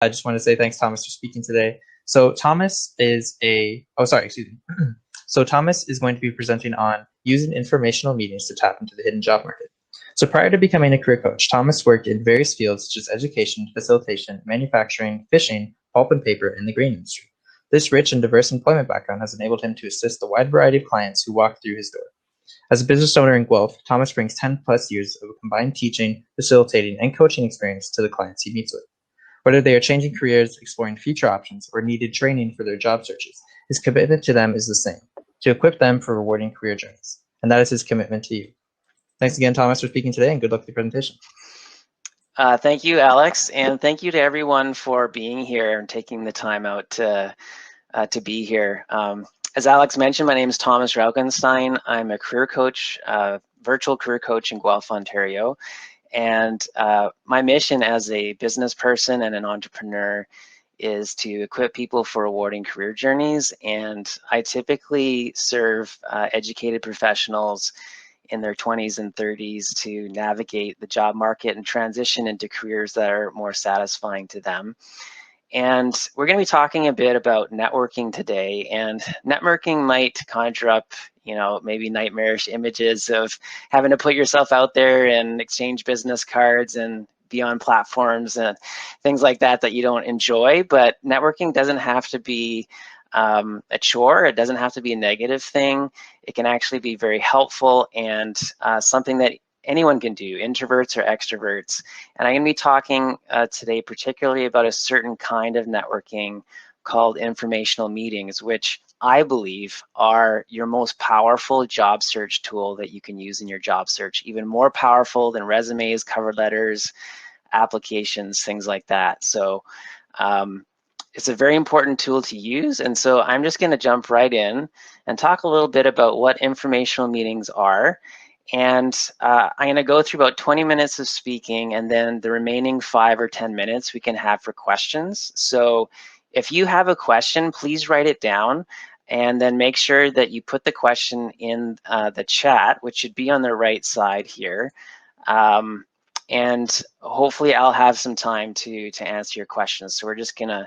I just want to say thanks, Thomas, for speaking today. So Thomas is excuse me. So Thomas is going to be presenting on using informational meetings to tap into the hidden job market. So prior to becoming a career coach, Thomas worked in various fields such as education, facilitation, manufacturing, fishing, pulp and paper, and the grain industry. This rich and diverse employment background has enabled him to assist a wide variety of clients who walk through his door. As a business owner in Guelph, Thomas brings 10 plus years of combined teaching, facilitating, and coaching experience to the clients he meets with. Whether they are changing careers, exploring future options, or needed training for their job searches, his commitment to them is the same, to equip them for rewarding career journeys. And that is his commitment to you. Thanks again, Thomas, for speaking today, and good luck with the presentation. Thank you, Alex, and thank you to everyone for being here and taking the time out to be here. As Alex mentioned, my name is Thomas Rauchenstein. I'm a career coach, virtual career coach in Guelph, Ontario. And my mission as a business person and an entrepreneur is to equip people for rewarding career journeys. And I typically serve educated professionals in their 20s and 30s to navigate the job market and transition into careers that are more satisfying to them. And we're going to be talking a bit about networking today, and networking might conjure up, maybe nightmarish images of having to put yourself out there and exchange business cards and be on platforms and things like that you don't enjoy. But networking doesn't have to be a chore. It doesn't have to be a negative thing. It can actually be very helpful and something that anyone can do, introverts or extroverts. And I'm going to be talking today particularly about a certain kind of networking called informational meetings, which I believe are your most powerful job search tool that you can use in your job search, even more powerful than resumes, cover letters, applications, things like that. So it's a very important tool to use. And so I'm just going to jump right in and talk a little bit about what informational meetings are. And I'm going to go through about 20 minutes of speaking, and then the remaining 5 or 10 minutes we can have for questions. So if you have a question, please write it down, and then make sure that you put the question in the chat, which should be on the right side here. And hopefully I'll have some time to answer your questions. So we're just going to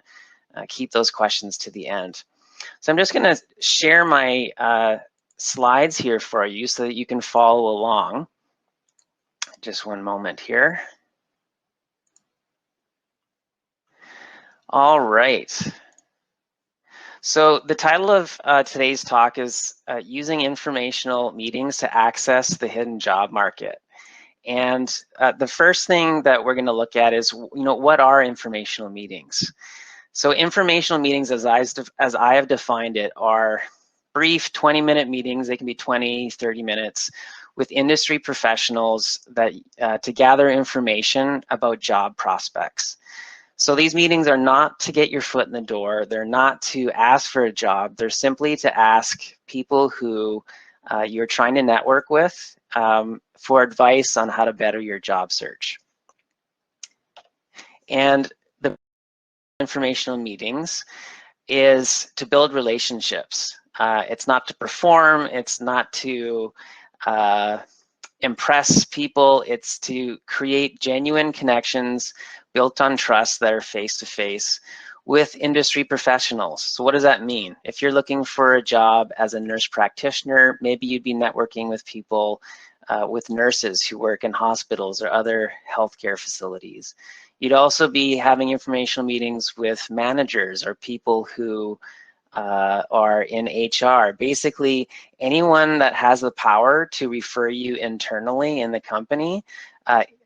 keep those questions to the end. So I'm just going to share my slides here for you so that you can follow along. Just one moment here. All right. So the title of today's talk is using informational meetings to access the hidden job market. And the first thing that we're going to look at is, what are informational meetings? So informational meetings, as I have defined it, are brief 20-minute meetings. They can be 20, 30 minutes with industry professionals that to gather information about job prospects. So these meetings are not to get your foot in the door. They're not to ask for a job. They're simply to ask people who you're trying to network with for advice on how to better your job search. And the informational meetings is to build relationships. It's not to perform. It's not to impress people. It's to create genuine connections built on trust that are face-to-face with industry professionals. So what does that mean? If you're looking for a job as a nurse practitioner, maybe you'd be networking with people, with nurses who work in hospitals or other healthcare facilities. You'd also be having informational meetings with managers or people who are in HR. Basically, anyone that has the power to refer you internally in the company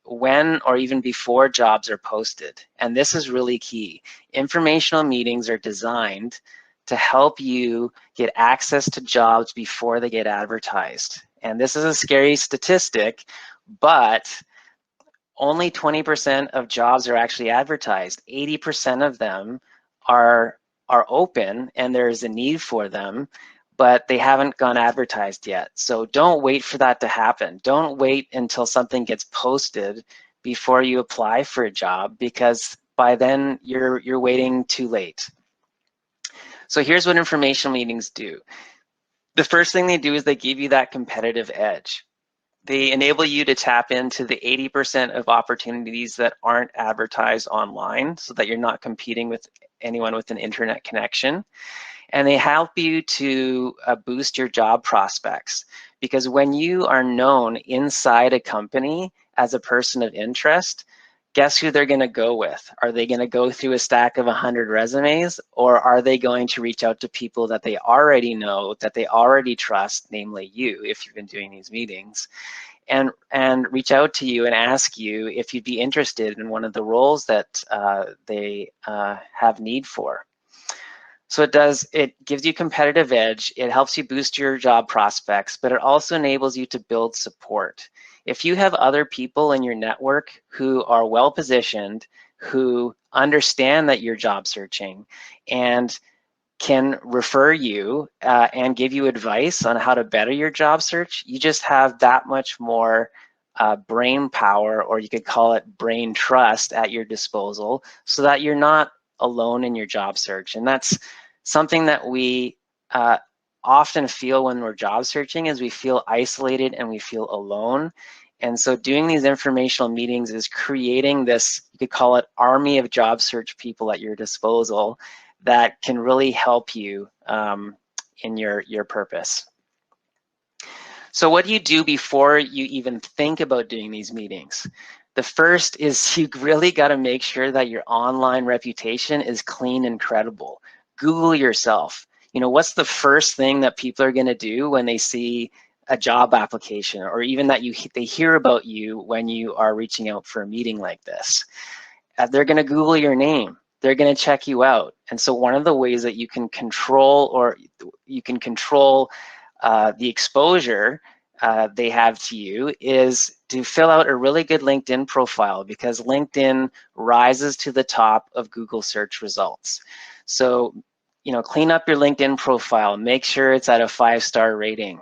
when or even before jobs are posted. And this is really key. Informational meetings are designed to help you get access to jobs before they get advertised. And this is a scary statistic, but only 20% of jobs are actually advertised. 80% of them are open and there's a need for them, but they haven't gone advertised yet. So don't wait for that to happen. Don't wait until something gets posted before you apply for a job, because by then you're waiting too late. So here's what informational meetings do. The first thing they do is they give you that competitive edge. they enable you to tap into the 80% of opportunities that aren't advertised online, so that you're not competing with anyone with an internet connection. And they help you to boost your job prospects, because when you are known inside a company as a person of interest, guess who they're going to go with? Are they going to go through a stack of 100 resumes, or are they going to reach out to people that they already know, that they already trust, namely you, if you've been doing these meetings, and reach out to you and ask you if you'd be interested in one of the roles that they have need for? So it gives you competitive edge, it helps you boost your job prospects, but it also enables you to build support. If you have other people in your network who are well positioned, who understand that you're job searching and can refer you and give you advice on how to better your job search, you just have that much more brain power, or you could call it brain trust, at your disposal, so that you're not alone in your job search. And that's something that we often feel when we're job searching, is we feel isolated and we feel alone. And so doing these informational meetings is creating this, you could call it, army of job search people at your disposal that can really help you in your purpose. So what do you do before you even think about doing these meetings? The first is you really got to make sure that your online reputation is clean and credible. Google yourself. You know, what's the first thing that people are going to do when they see a job application, or even that they hear about you when you are reaching out for a meeting like this? They're going to Google your name. They're going to check you out. And so one of the ways that you can control, the exposure they have to you, is to fill out a really good LinkedIn profile, because LinkedIn rises to the top of Google search results. So, you know, clean up your LinkedIn profile, make sure it's at a 5-star rating.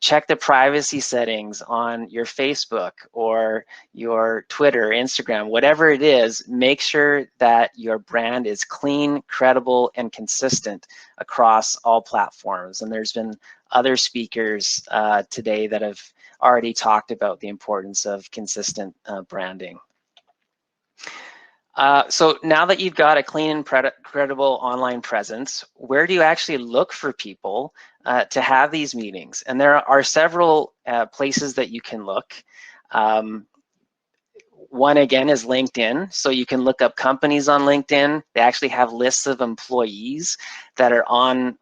Check the privacy settings on your Facebook or your Twitter, Instagram, whatever it is. Make sure that your brand is clean, credible, and consistent across all platforms. And there's been other speakers today that have already talked about the importance of consistent branding. So now that you've got a clean and credible online presence, where do you actually look for people to have these meetings? And there are several places that you can look. One, again, is LinkedIn. So you can look up companies on LinkedIn. They actually have lists of employees that are on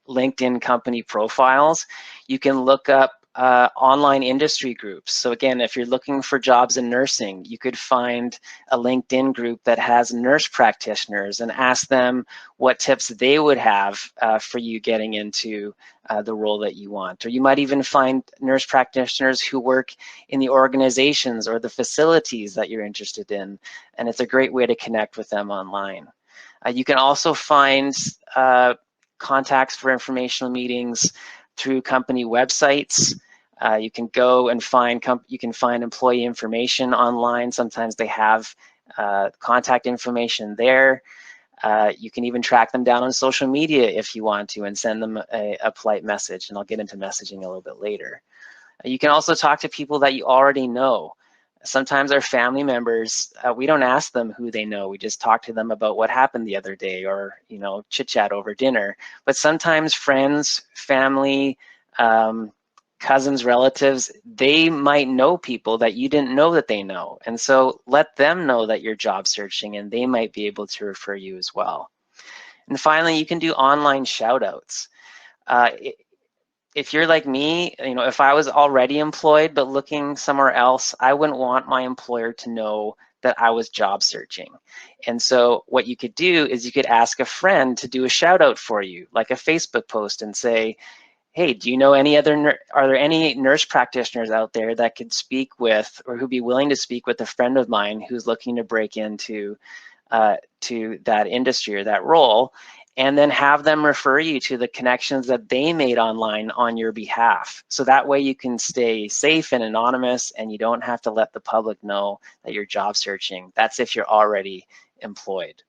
LinkedIn company profiles. You can look up online industry groups. So again, if you're looking for jobs in nursing, you could find a LinkedIn group that has nurse practitioners and ask them what tips they would have for you getting into the role that you want. Or you might even find nurse practitioners who work in the organizations or the facilities that you're interested in, and it's a great way to connect with them online. You can also find contacts for informational meetings through company websites. You can go and find employee information online. Sometimes they have contact information there. You can even track them down on social media if you want to, and send them a polite message, and I'll get into messaging a little bit later. You can also talk to people that you already know. Sometimes our family members, we don't ask them who they know. We just talk to them about what happened the other day, or, you know, chit chat over dinner. But sometimes friends, family, cousins, relatives, they might know people that you didn't know that they know. And so let them know that you're job searching, and they might be able to refer you as well. And finally, you can do online shout outs. If you're like me, you know, if I was already employed but looking somewhere else, I wouldn't want my employer to know that I was job searching. And so what you could do is you could ask a friend to do a shout out for you, like a Facebook post, and say, hey, do you know are there any nurse practitioners out there that could speak with, or who'd be willing to speak with a friend of mine who's looking to break into to that industry or that role? And then have them refer you to the connections that they made online on your behalf. So that way you can stay safe and anonymous, and you don't have to let the public know that you're job searching. That's if you're already employed.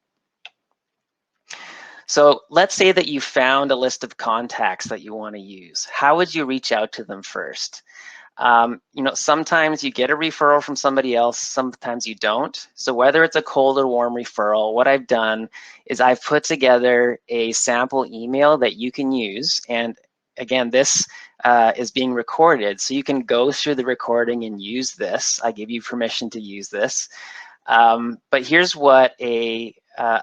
So let's say that you found a list of contacts that you want to use. How would you reach out to them first? Sometimes you get a referral from somebody else, sometimes you don't. So whether it's a cold or warm referral, what I've done is I've put together a sample email that you can use. And again, this is being recorded, so you can go through the recording and use this. I give you permission to use this. But here's what a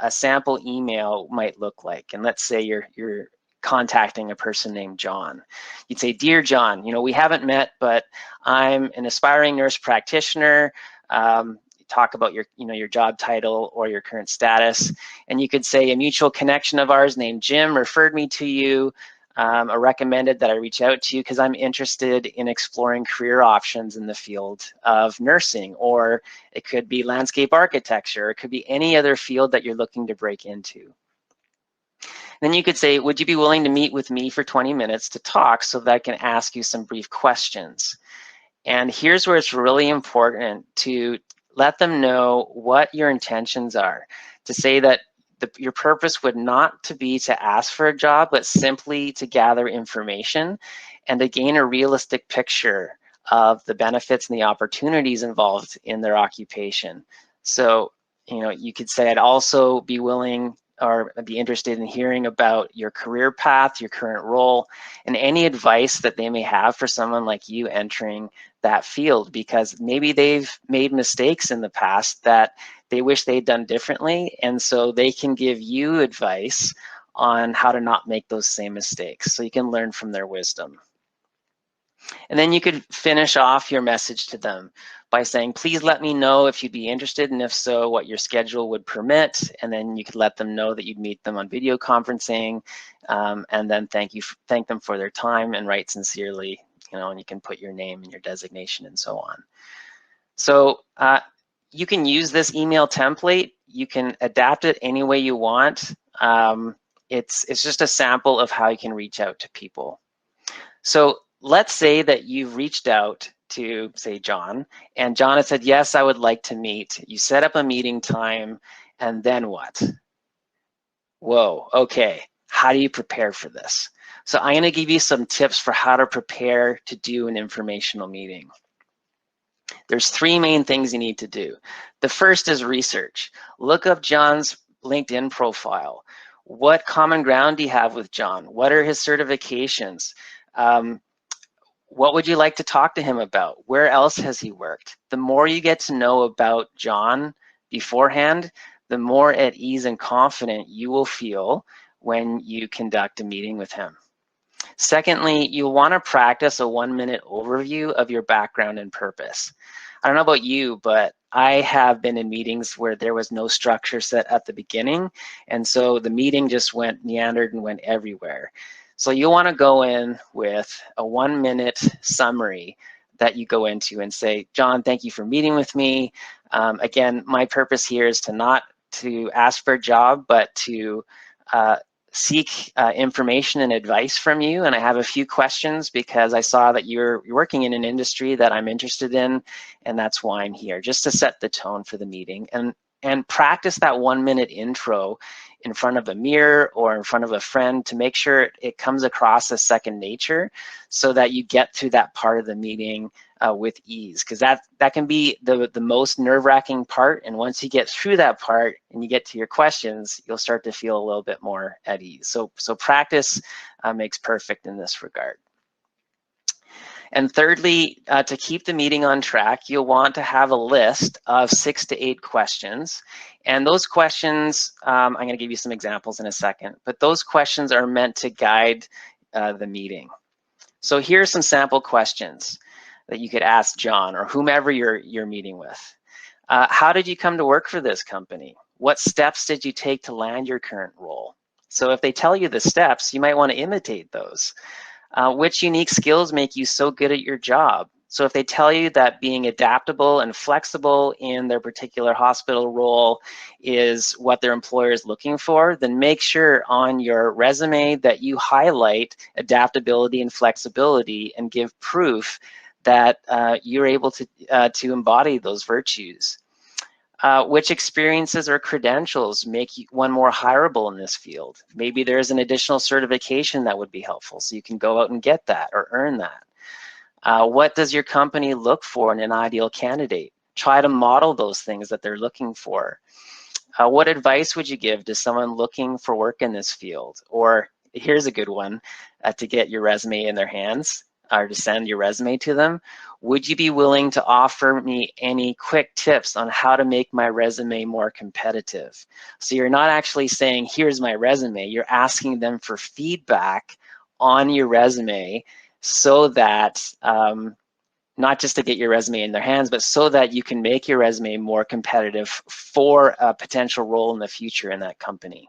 sample email might look like. And let's say you're contacting a person named John. You'd say, "Dear John, we haven't met, but I'm an aspiring nurse practitioner." Talk about your job title or your current status. And you could say, "A mutual connection of ours named Jim referred me to you, or recommended that I reach out to you because I'm interested in exploring career options in the field of nursing," or it could be landscape architecture. It could be any other field that you're looking to break into. Then you could say, "Would you be willing to meet with me for 20 minutes to talk so that I can ask you some brief questions?" And here's where it's really important to let them know what your intentions are. To say that your purpose would not to be to ask for a job, but simply to gather information and to gain a realistic picture of the benefits and the opportunities involved in their occupation. So, you could say, "I'd also be willing or be interested in hearing about your career path, your current role, and any advice that they may have for someone like you entering that field, because maybe they've made mistakes in the past that they wish they'd done differently, and so they can give you advice on how to not make those same mistakes, so you can learn from their wisdom." And then you could finish off your message to them by saying, "Please let me know if you'd be interested, and if so, what your schedule would permit." And then you could let them know that you'd meet them on video conferencing, and then thank them for their time and write sincerely, and you can put your name and your designation and so on. So you can use this email template. You can adapt it any way you want. It's just a sample of how you can reach out to people. So let's say that you've reached out to, say, John, and John has said, "Yes, I would like to meet." You set up a meeting time, and then what? Whoa, okay. How do you prepare for this? So I'm going to give you some tips for how to prepare to do an informational meeting. There's three main things you need to do. The first is research. Look up John's LinkedIn profile. What common ground do you have with John? What are his certifications? What would you like to talk to him about? Where else has he worked? The more you get to know about John beforehand, the more at ease and confident you will feel when you conduct a meeting with him. Secondly, you'll want to practice a 1-minute overview of your background and purpose. I don't know about you, but I have been in meetings where there was no structure set at the beginning, and so the meeting just meandered and went everywhere. So you'll want to go in with a 1-minute summary that you go into and say, "John, thank you for meeting with me. Again, my purpose here is not to ask for a job, but to seek information and advice from you. And I have a few questions because I saw that you're working in an industry that I'm interested in, and that's why I'm here," just to set the tone for the meeting. And practice that 1-minute intro in front of a mirror or in front of a friend to make sure it comes across as second nature, so that you get through that part of the meeting with ease, because that can be the most nerve-wracking part. And once you get through that part and you get to your questions, you'll start to feel a little bit more at ease. So practice makes perfect in this regard. And thirdly, to keep the meeting on track, you'll want to have a list of 6 to 8 questions. And those questions, I'm going to give you some examples in a second, but those questions are meant to guide the meeting. So here are some sample questions that you could ask John or whomever you're meeting with. How did you come to work for this company? What steps did you take to land your current role? So if they tell you the steps, you might want to imitate those. Which unique skills make you so good at your job? So if they tell you that being adaptable and flexible in their particular hospital role is what their employer is looking for, then make sure on your resume that you highlight adaptability and flexibility and give proof that you're able to embody those virtues. Which experiences or credentials make one more hireable in this field? Maybe there's an additional certification that would be helpful, so you can go out and get that or earn that. What does your company look for in an ideal candidate? Try to model those things that they're looking for. What advice would you give to someone looking for work in this field? Or here's a good one, to get your resume in their hands or to send your resume to them. Would you be willing to offer me any quick tips on how to make my resume more competitive? So you're not actually saying, here's my resume, you're asking them for feedback on your resume so that not just to get your resume in their hands, but so that you can make your resume more competitive for a potential role in the future in that company.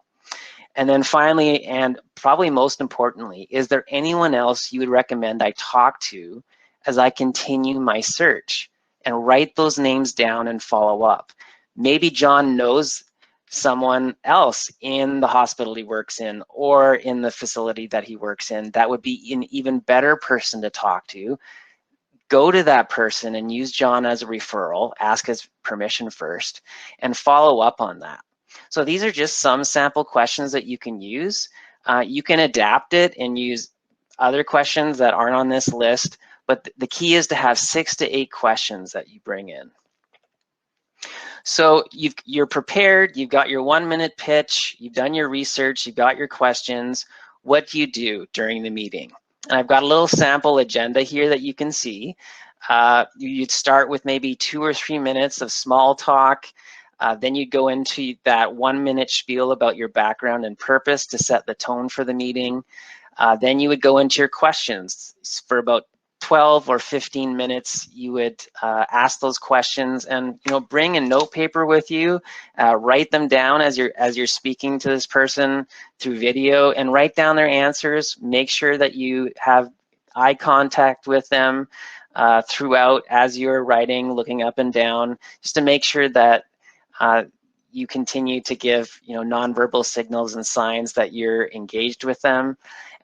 And then finally, and probably most importantly, is there anyone else you would recommend I talk to as I continue my search? And write those names down and follow up. Maybe John knows someone else in the hospital he works in or in the facility that he works in that would be an even better person to talk to. Go to that person and use John as a referral, ask his permission first, and follow up on that. So these are just some sample questions that you can use. You can adapt it and use other questions that aren't on this list, but the key is to have 6 to 8 questions that you bring in. So you're prepared, you've got your 1-minute pitch, you've done your research, you've got your questions. What do you do during the meeting? And I've got a little sample agenda here that you can see. You'd start with maybe 2 or 3 minutes of small talk. Then you'd go into that 1-minute spiel about your background and purpose to set the tone for the meeting. Then you would go into your questions for about 12 or 15 minutes. You would ask those questions and bring a note paper with you, write them down as you're speaking to this person through video, and write down their answers. Make sure that you have eye contact with them throughout as you're writing, looking up and down, just to make sure that you continue to give nonverbal signals and signs that you're engaged with them.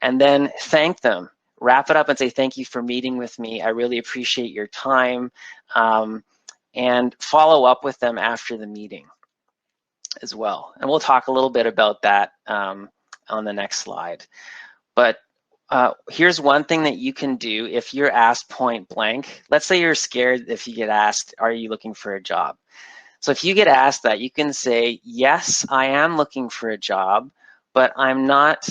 And then thank them. Wrap it up and say, thank you for meeting with me. I really appreciate your time. And follow up with them after the meeting as well. And we'll talk a little bit about that on the next slide. But here's one thing that you can do if you're asked point blank. Let's say you're scared if you get asked, are you looking for a job? So if you get asked that, you can say, yes, I am looking for a job, but I'm not,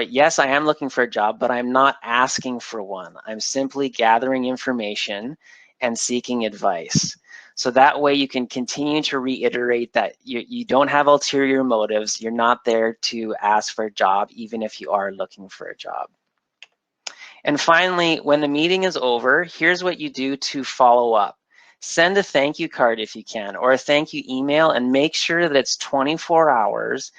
yes, I am looking for a job, but I'm not asking for one. I'm simply gathering information and seeking advice. So that way you can continue to reiterate that you don't have ulterior motives. You're not there to ask for a job, even if you are looking for a job. And finally, when the meeting is over, here's what you do to follow up. Send a thank you card if you can, or a thank you email, and make sure that it's 24 hours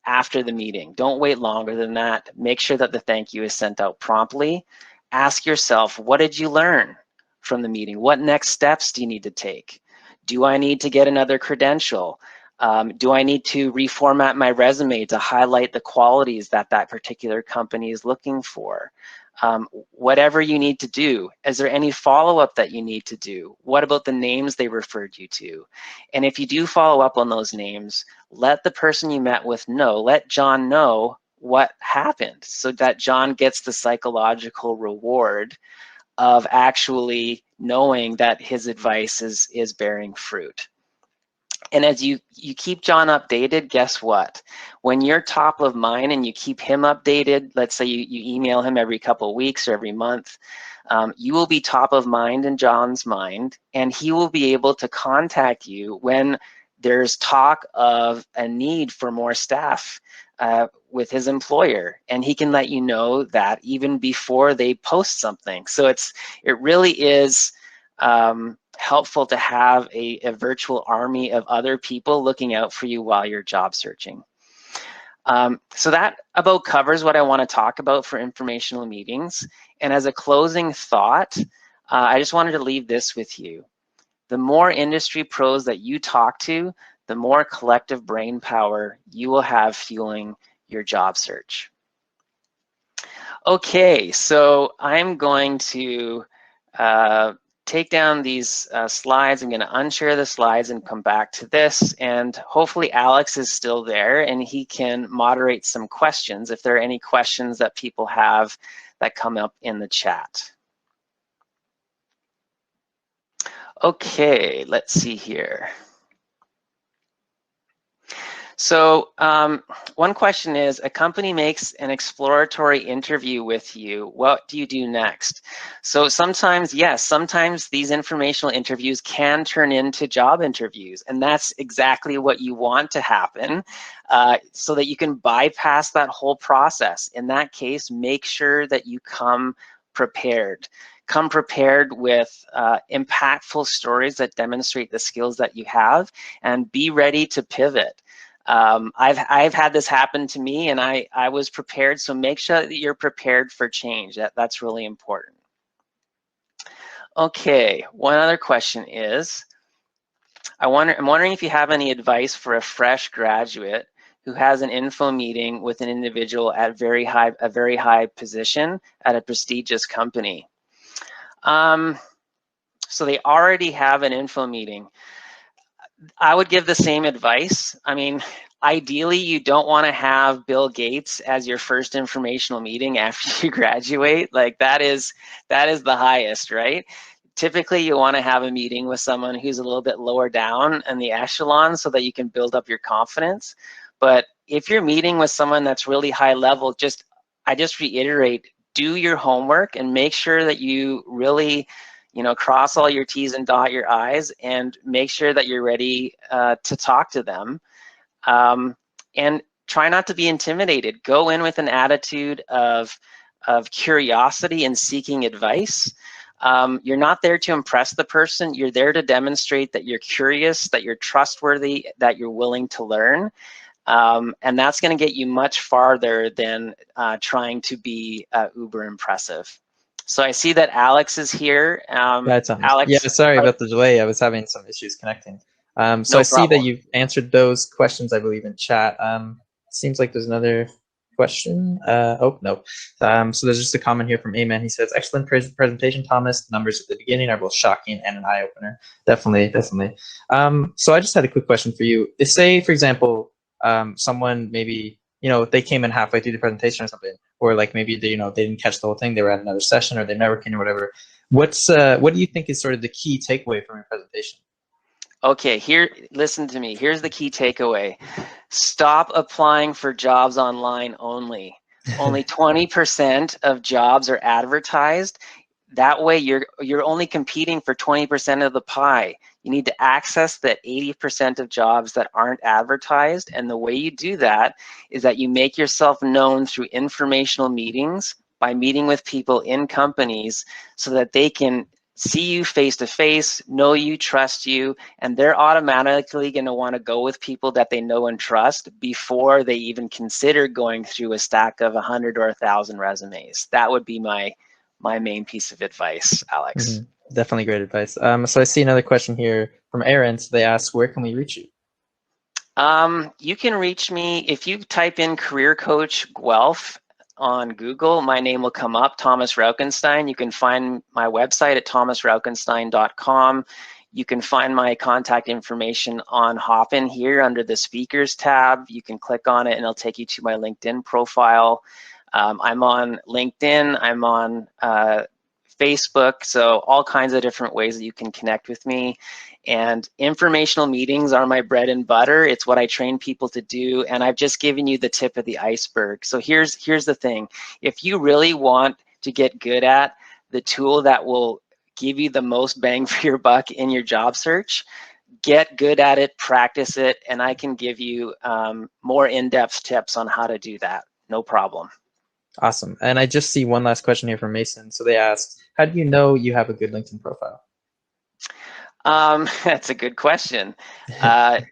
after the meeting. Don't wait longer than that. Make sure that the thank you is sent out promptly. Ask yourself, what did you learn from the meeting? What next steps do you need to take? Do I need to get another credential? Do I need to reformat my resume to highlight the qualities that that particular company is looking for? Whatever you need to do. Is there any follow-up that you need to do? What about the names they referred you to? And if you do follow up on those names, let the person you met with know, let John know what happened so that John gets the psychological reward of actually knowing that his advice is bearing fruit. And as you keep John updated, guess what? When you're top of mind and you keep him updated, let's say you email him every couple of weeks or every month, you will be top of mind in John's mind, and he will be able to contact you when there's talk of a need for more staff with his employer, and he can let you know that even before they post something. So it really is helpful to have a virtual army of other people looking out for you while you're job searching. So that about covers what I want to talk about for informational meetings. And as a closing thought, I just wanted to leave this with you. The more industry pros that you talk to, the more collective brain power you will have fueling your job search. Okay, so I'm going to take down these slides. I'm going to unshare the slides and come back to this. And hopefully Alex is still there and he can moderate some questions if there are any questions that people have that come up in the chat. Okay, let's see here. So one question is, a company makes an exploratory interview with you. What do you do next? So sometimes, yes, sometimes these informational interviews can turn into job interviews, and that's exactly what you want to happen so that you can bypass that whole process. In that case, make sure that you come prepared. Come prepared with impactful stories that demonstrate the skills that you have, and be ready to pivot. I've had this happen to me, and I was prepared. So make sure that you're prepared for change. That's really important. Okay, one other question is, I'm wondering if you have any advice for a fresh graduate who has an info meeting with an individual at a very high position at a prestigious company. So they already have an info meeting. I would give the same advice. I mean, ideally, you don't want to have Bill Gates as your first informational meeting after you graduate. Like that is the highest, right? Typically, you want to have a meeting with someone who's a little bit lower down in the echelon so that you can build up your confidence. But if you're meeting with someone that's really high level, I just reiterate, do your homework and make sure that you really cross all your T's and dot your I's, and make sure that you're ready to talk to them. And try not to be intimidated. Go in with an attitude of curiosity and seeking advice. You're not there to impress the person. You're there to demonstrate that you're curious, that you're trustworthy, that you're willing to learn. And that's going to get you much farther than trying to be uber impressive. So I see that Alex is here. Alex, yeah, Alex, sorry about the delay. I was having some issues connecting. So no I see that problem. you've answered those questions, I believe, in chat. Seems like there's another question. Oh, no. So there's just a comment here from Amen. He says, excellent presentation, Thomas. The numbers at the beginning are both shocking and an eye-opener. Definitely, definitely. So I just had a quick question for you. If, say, for example, someone maybe, they came in halfway through the presentation or something, or like maybe they didn't catch the whole thing, they were at another session, or they never came or whatever. What do you think is sort of the key takeaway from your presentation? Okay, listen to me. Here's the key takeaway. Stop applying for jobs online only. Only 20% of jobs are advertised. That way you're only competing for 20% of the pie. You need to access that 80% of jobs that aren't advertised, and the way you do that is that you make yourself known through informational meetings, by meeting with people in companies so that they can see you face to face, know you, trust you, and they're automatically going to want to go with people that they know and trust before they even consider going through a stack of 100 or 1,000 resumes. That would be my main piece of advice, Alex. Mm-hmm. Definitely great advice. So I see another question here from Aaron. So they ask, where can we reach you? You can reach me if you type in Career Coach Guelph on Google. My name will come up, Thomas Rauchenstein. You can find my website at thomasrauchenstein.com. You can find my contact information on Hopin here under the speakers tab. You can click on it and it'll take you to my LinkedIn profile. I'm on LinkedIn, I'm on Facebook, so all kinds of different ways that you can connect with me. And informational meetings are my bread and butter. It's what I train people to do, and I've just given you the tip of the iceberg. So here's the thing. If you really want to get good at the tool that will give you the most bang for your buck in your job search, get good at it, practice it, and I can give you more in-depth tips on how to do that. No problem. Awesome. And I just see one last question here from Mason. So they asked, how do you know you have a good LinkedIn profile? That's a good question. There's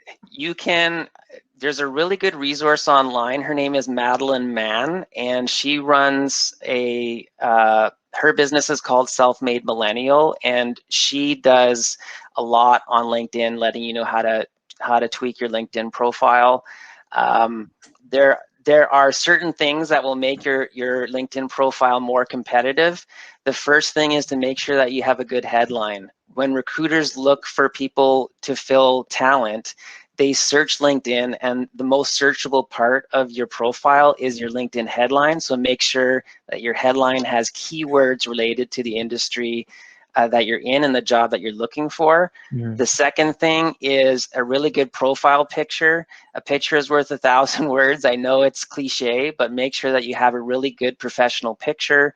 a really good resource online. Her name is Madeline Mann, and she runs her business is called Self-Made Millennial, and she does a lot on LinkedIn, letting you know how to tweak your LinkedIn profile. there are certain things that will make your LinkedIn profile more competitive. The first thing is to make sure that you have a good headline. When recruiters look for people to fill talent, they search LinkedIn, and the most searchable part of your profile is your LinkedIn headline. So make sure that your headline has keywords related to the industry that you're in and the job that you're looking for. Mm-hmm. The second thing is a really good profile picture. A picture is worth 1,000 words. I know it's cliche, but make sure that you have a really good professional picture.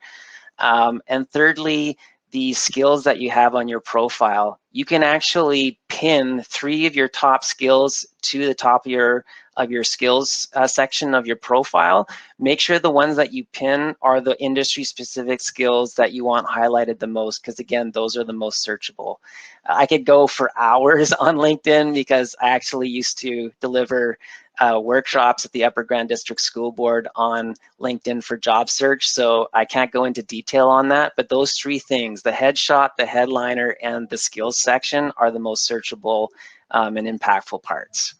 And thirdly, the skills that you have on your profile. You can actually pin 3 of your top skills to the top of your skills section of your profile. Make sure the ones that you pin are the industry specific skills that you want highlighted the most, because again, those are the most searchable. I could go for hours on LinkedIn because I actually used to deliver workshops at the Upper Grand District School Board on LinkedIn for job search, so I can't go into detail on that, but those 3 things, the headshot, the headliner, and the skills section are the most searchable and impactful parts.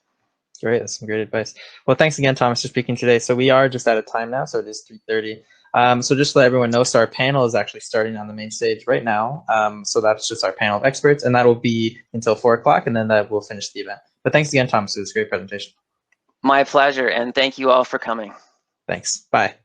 Great, that's some great advice. Well, thanks again, Thomas, for speaking today. So we are just out of time now, so it is 3:30. So just to let everyone know, so our panel is actually starting on the main stage right now. So that's just our panel of experts, and that will be until 4 o'clock, and then that will finish the event. But thanks again, Thomas. It was a great presentation. My pleasure, and thank you all for coming. Thanks. Bye.